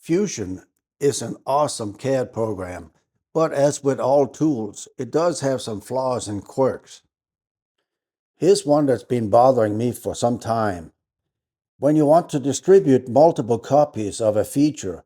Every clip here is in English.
Fusion is an awesome CAD program, but as with all tools, it does have some flaws and quirks. Here's one that's been bothering me for some time. When you want to distribute multiple copies of a feature,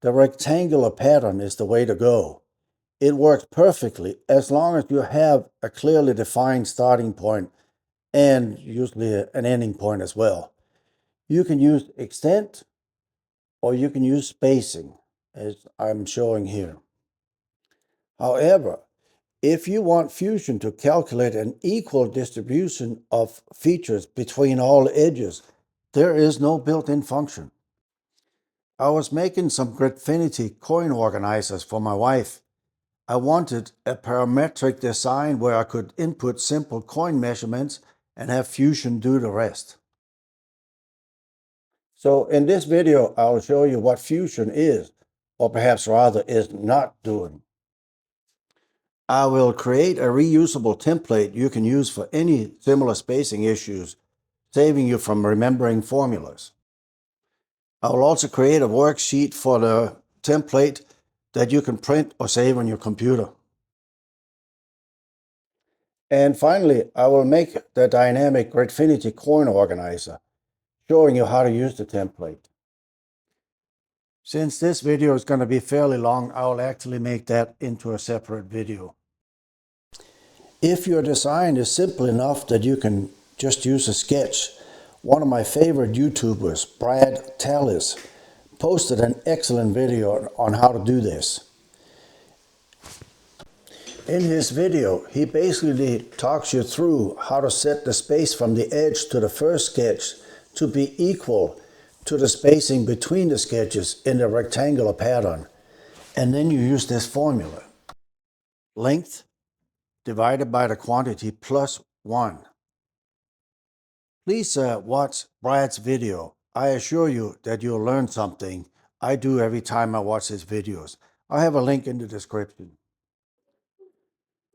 the rectangular pattern is the way to go. It works perfectly as long as you have a clearly defined starting point and usually an ending point as well. You can use extent or you can use spacing, as I'm showing here. However, if you want Fusion to calculate an equal distribution of features between all edges, there is no built-in function. I was making some Gridfinity coin organizers for my wife. I wanted a parametric design where I could input simple coin measurements and have Fusion do the rest. So in this video, I'll show you what Fusion is, or perhaps rather is not doing. I will create a reusable template you can use for any similar spacing issues, saving you from remembering formulas. I will also create a worksheet for the template that you can print or save on your computer. And finally, I will make the dynamic Gridfinity coin organizer, showing you how to use the template. Since this video is going to be fairly long, I will actually make that into a separate video. If your design is simple enough that you can just use a sketch, one of my favorite YouTubers, Brad Tallis, posted an excellent video on how to do this. In his video, he basically talks you through how to set the space from the edge to the first sketch to be equal to the spacing between the sketches in the rectangular pattern. And then you use this formula. Length divided by the quantity plus 1. Please watch Brad's video. I assure you that you'll learn something. I do every time I watch his videos. I have a link in the description.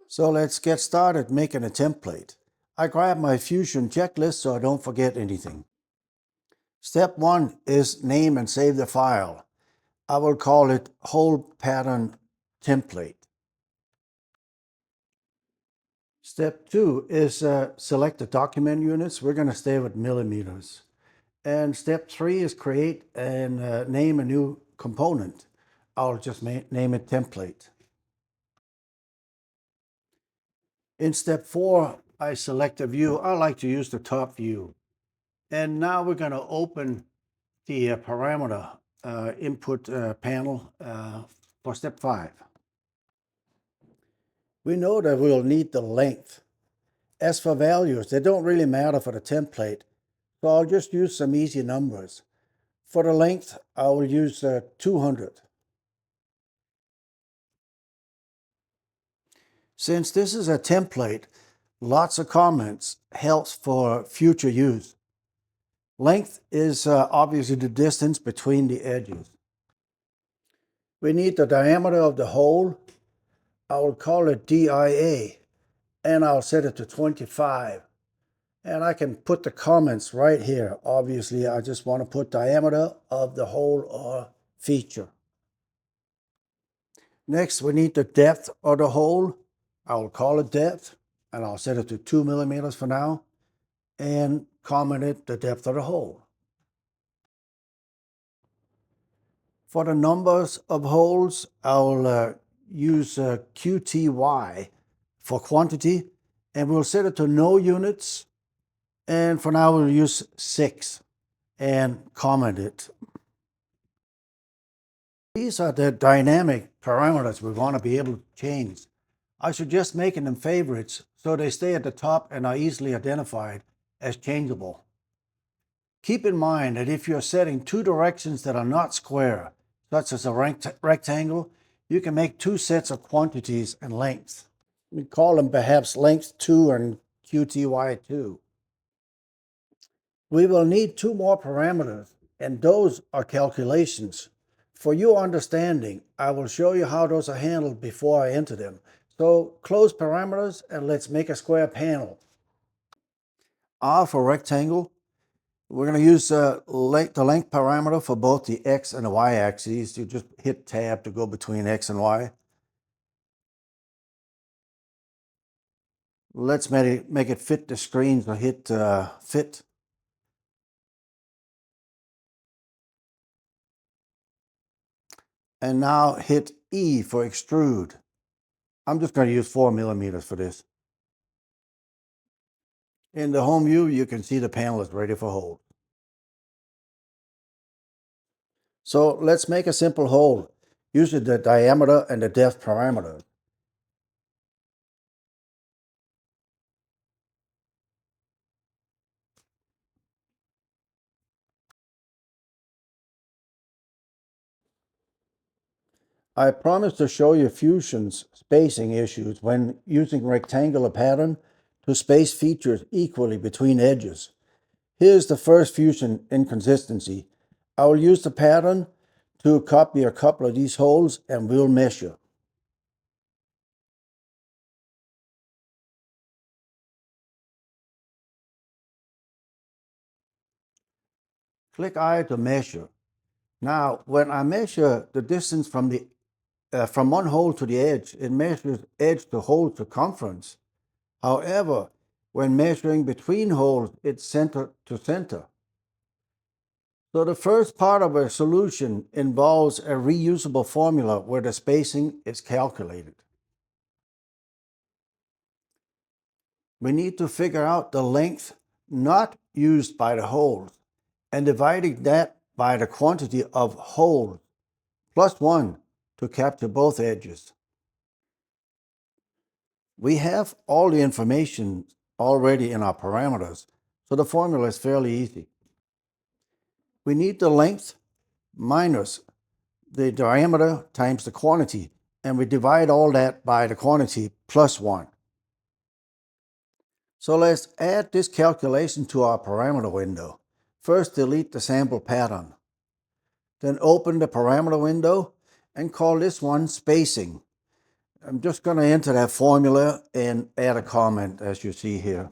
So let's get started making a template. I grab my Fusion checklist so I don't forget anything. Step 1 is name and save the file. I will call it whole pattern template. Step 2 is select the document units. We're going to stay with millimeters. And step 3 is create and name a new component. I'll just name it template. In step 4, I select a view. I like to use the top view. And now we're going to open the parameter input panel for step 5. We know that we'll need the length. As for values, they don't really matter for the template, so I'll just use some easy numbers. For the length, I will use 200. Since this is a template, lots of comments helps for future use. Length is obviously the distance between the edges. We need the diameter of the hole. I will call it DIA, and I'll set it to 25. And I can put the comments right here. Obviously, I just want to put diameter of the hole or feature. Next, we need the depth of the hole. I will call it depth, and I'll set it to 2 millimeters for now, and comment it the depth of the hole. For the numbers of holes, I'll use QTY for quantity, and we'll set it to no units. And for now, we'll use 6 and comment it. These are the dynamic parameters we want to be able to change. I suggest making them favorites so they stay at the top and are easily identified as changeable. Keep in mind that if you're setting 2 directions that are not square, such as a rectangle, you can make 2 sets of quantities and lengths. We call them perhaps length 2 and QTY2. We will need 2 more parameters, and those are calculations. For your understanding, I will show you how those are handled before I enter them. So close parameters and let's make a square panel. R for rectangle. We're going to use the length parameter for both the X and the Y axes. You just hit tab to go between X and Y. Let's make it fit the screen, so hit fit. And now hit E for extrude. I'm just going to use 4 millimeters for this. In the home view, you can see the panel is ready for hold. So let's make a simple hole using the diameter and the depth parameters. I promised to show you Fusion's spacing issues when using rectangular pattern to space features equally between edges. Here's the first Fusion inconsistency. I will use the pattern to copy a couple of these holes and we'll measure. Click I to measure. Now, when I measure the distance from one hole to the edge, it measures edge to hole circumference. However, when measuring between holes, it's center to center. So the first part of a solution involves a reusable formula where the spacing is calculated. We need to figure out the length not used by the holes and dividing that by the quantity of holes plus 1 to capture both edges. We have all the information already in our parameters, so the formula is fairly easy. We need the length minus the diameter times the quantity, and we divide all that by the quantity plus 1. So let's add this calculation to our parameter window. First, delete the sample pattern. Then open the parameter window and call this one spacing. I'm just going to enter that formula and add a comment as you see here.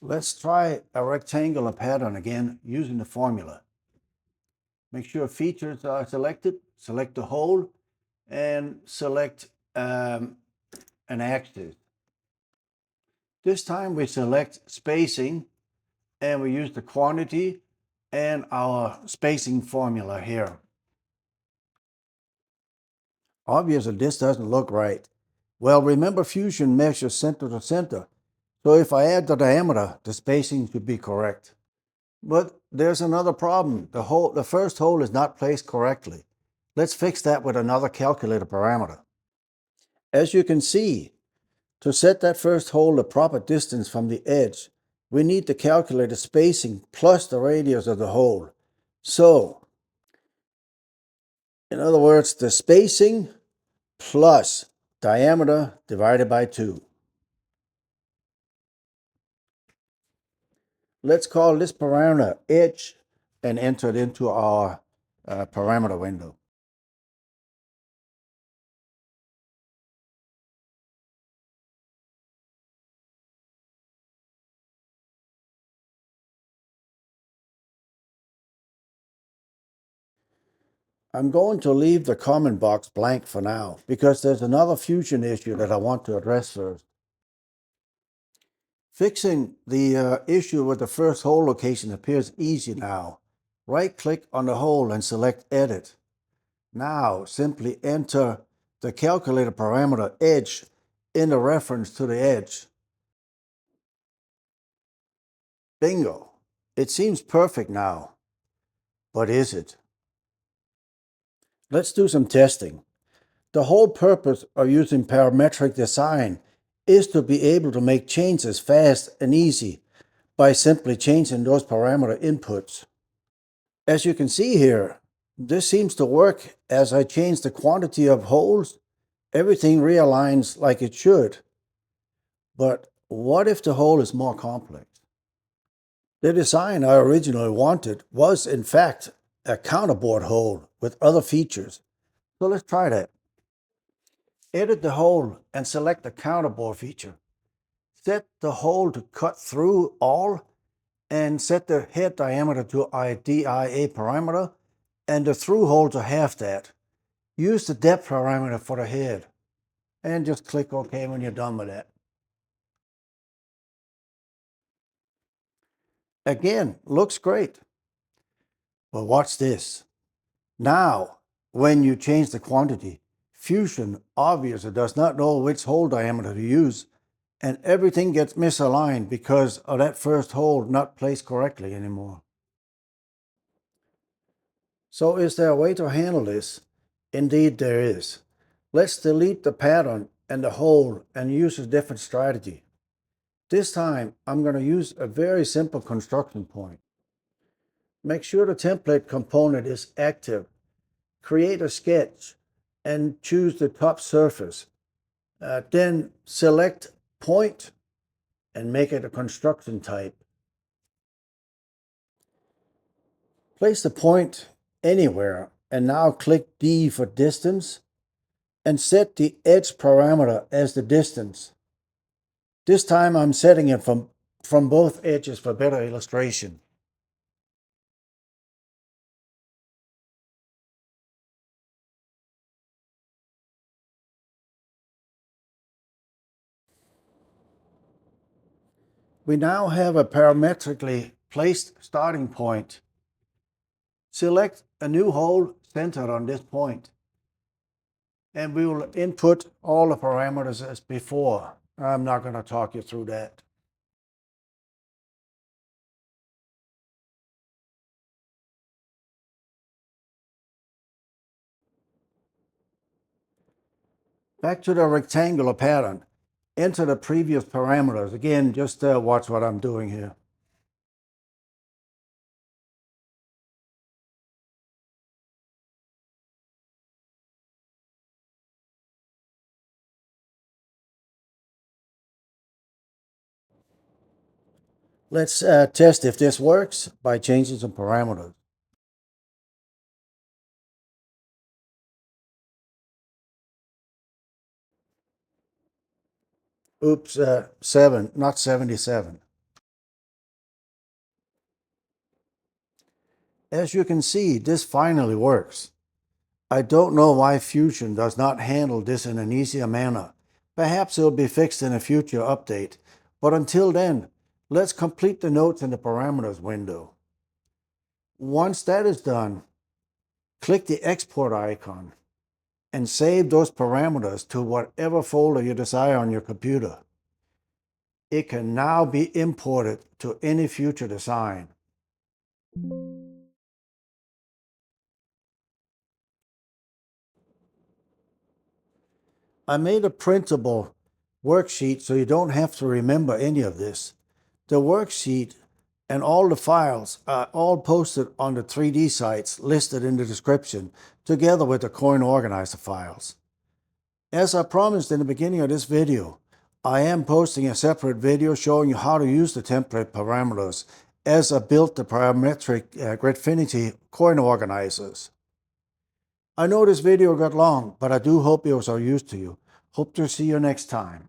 Let's try a rectangular pattern again using the formula. Make sure features are selected, select the hole, and select an axis. This time we select spacing and we use the quantity and our spacing formula here. Obviously this doesn't look right. Well, remember Fusion measures center to center. So if I add the diameter, the spacing should be correct. But there's another problem. The first hole is not placed correctly. Let's fix that with another calculator parameter. As you can see, to set that first hole the proper distance from the edge, we need to calculate the spacing plus the radius of the hole. So, in other words, the spacing plus diameter divided by 2. Let's call this parameter edge and enter it into our parameter window. I'm going to leave the comment box blank for now because there's another Fusion issue that I want to address first. Fixing the issue with the first hole location appears easy now. Right-click on the hole and select Edit. Now simply enter the calculator parameter edge in the reference to the edge. Bingo! It seems perfect now. But is it? Let's do some testing. The whole purpose of using parametric design is to be able to make changes fast and easy by simply changing those parameter inputs. As you can see here, this seems to work. As I change the quantity of holes, everything realigns like it should. But what if the hole is more complex? The design I originally wanted was, in fact, a counterboard hole with other features. So let's try that. Edit the hole and select the counterboard feature. Set the hole to cut through all and set the head diameter to a DIA parameter and the through hole to half that. Use the depth parameter for the head and just click OK when you're done with that. Again, looks great. But watch this. Now, when you change the quantity, Fusion obviously does not know which hole diameter to use, and everything gets misaligned because of that first hole not placed correctly anymore. So is there a way to handle this? Indeed there is. Let's delete the pattern and the hole and use a different strategy. This time I'm going to use a very simple construction point. Make sure the template component is active. Create a sketch and choose the top surface. Then select point and make it a construction type. Place the point anywhere and now click D for distance and set the edge parameter as the distance. This time I'm setting it from both edges for better illustration. We now have a parametrically placed starting point. Select a new hole centered on this point, and we will input all the parameters as before. I'm not going to talk you through that. Back to the rectangular pattern. Enter the previous parameters. Again, just watch what I'm doing here. Let's test if this works by changing some parameters. Oops, 7, not 77. As you can see, this finally works. I don't know why Fusion does not handle this in an easier manner. Perhaps it'll be fixed in a future update. But until then, let's complete the notes in the parameters window. Once that is done, click the export icon and save those parameters to whatever folder you desire on your computer. It can now be imported to any future design. I made a printable worksheet so you don't have to remember any of this. The worksheet and all the files are all posted on the 3D sites listed in the description, together with the coin organizer files. As I promised in the beginning of this video, I am posting a separate video showing you how to use the template parameters as I built the parametric Gridfinity coin organizers. I know this video got long, but I do hope it was of use to you. Hope to see you next time.